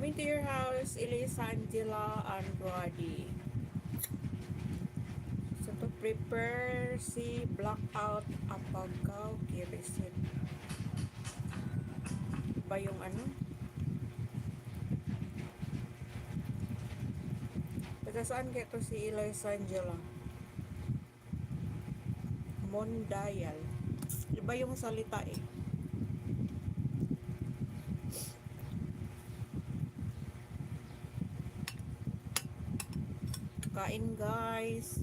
Coming to your house, Elisa, Angela, and Brody. So to prepare si blackout apagaw kirisit. Ba yung ano? Taga saan kaya to si Elisa, Angela? Mondayal. Iba yung salita eh. Kain guys.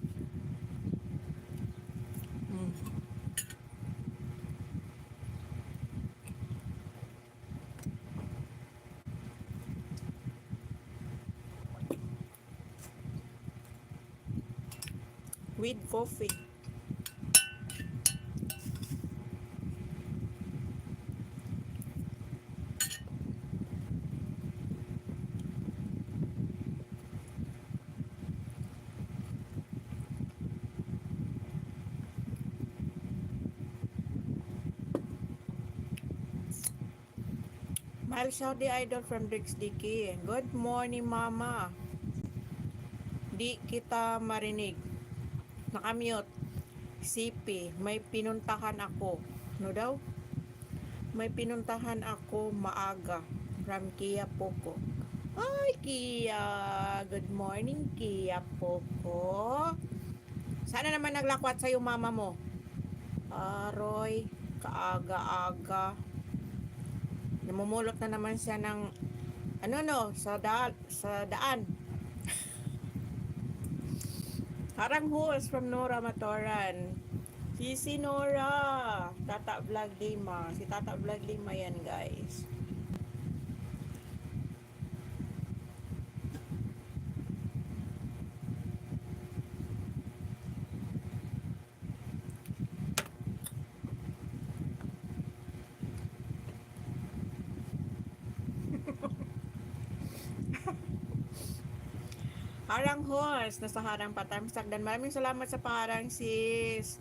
With coffee. Miles Saudi Idol from Drix Dicky. Good morning, Mama. Di kita marinig. Nakamute. CP, may pinuntahan ako. No daw? May pinuntahan ako maaga. From Kia Poco. Ay, Kia. Good morning, Kia Poco. Sana naman naglakwat sa'yo mama mo. Aroy, kaaga-aga. Namumulot na naman siya ng sa daan. Harang host from Nora Matoran. Si Nora. Tata Vlog Lima. Si Tata Vlog Lima yan guys. Harang horse, nasa harang patamsak. Dan maraming salamat sa parang sis.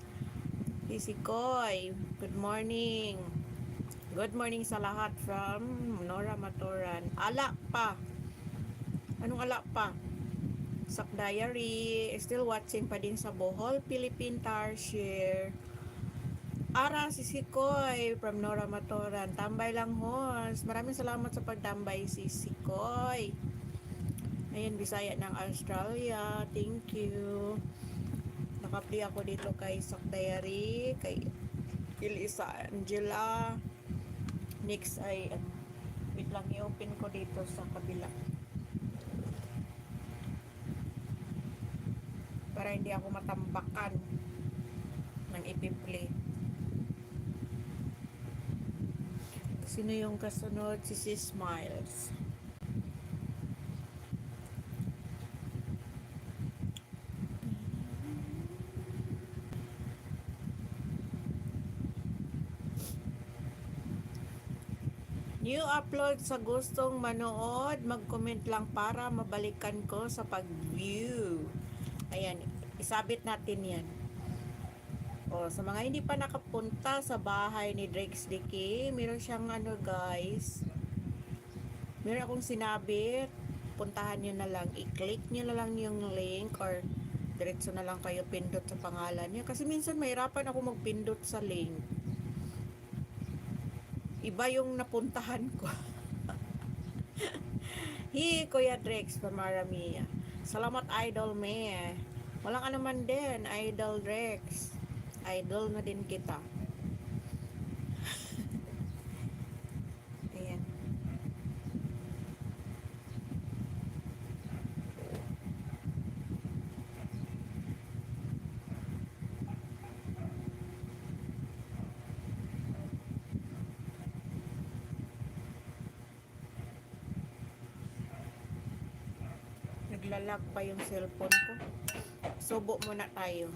Sikoy. Good morning. Good morning sa lahat from Nora Matoran. Ala pa. Anong ala pa? Sak Diary. Still watching pa din sa Bohol, Philippine Tarsier. Ara si Sikoy from Nora Matoran. Tambay lang horse. Maraming salamat sa pagtambay si Sikoy. Ayan, Bisaya ng Australia. Thank you. Nakapli ako dito kay Sak Diary, kay Elisa Angela. Next ay, wait lang, i-open ko dito sa kabila. Para hindi ako matambakan ng ipi-play. Sino yung kasunod? Si Smiles. New upload sa gustong manood, mag-comment lang para mabalikan ko sa pag-view. Ayan, isabit natin yan. O, sa mga hindi pa nakapunta sa bahay ni Drix Dicky, meron siyang guys. Meron akong sinabit. Puntahan nyo na lang. I-click nyo na lang yung link or diretso na lang kayo pindot sa pangalan niya. Kasi minsan mahirapan ako magpindot sa link. Iba yung napuntahan ko. Kuya Drex from Maramia. Salamat Idol me. Walang anuman din, Idol Drex. Idol na din kita. Ayan. Naglalag pa yung cellphone ko. Subo muna tayo.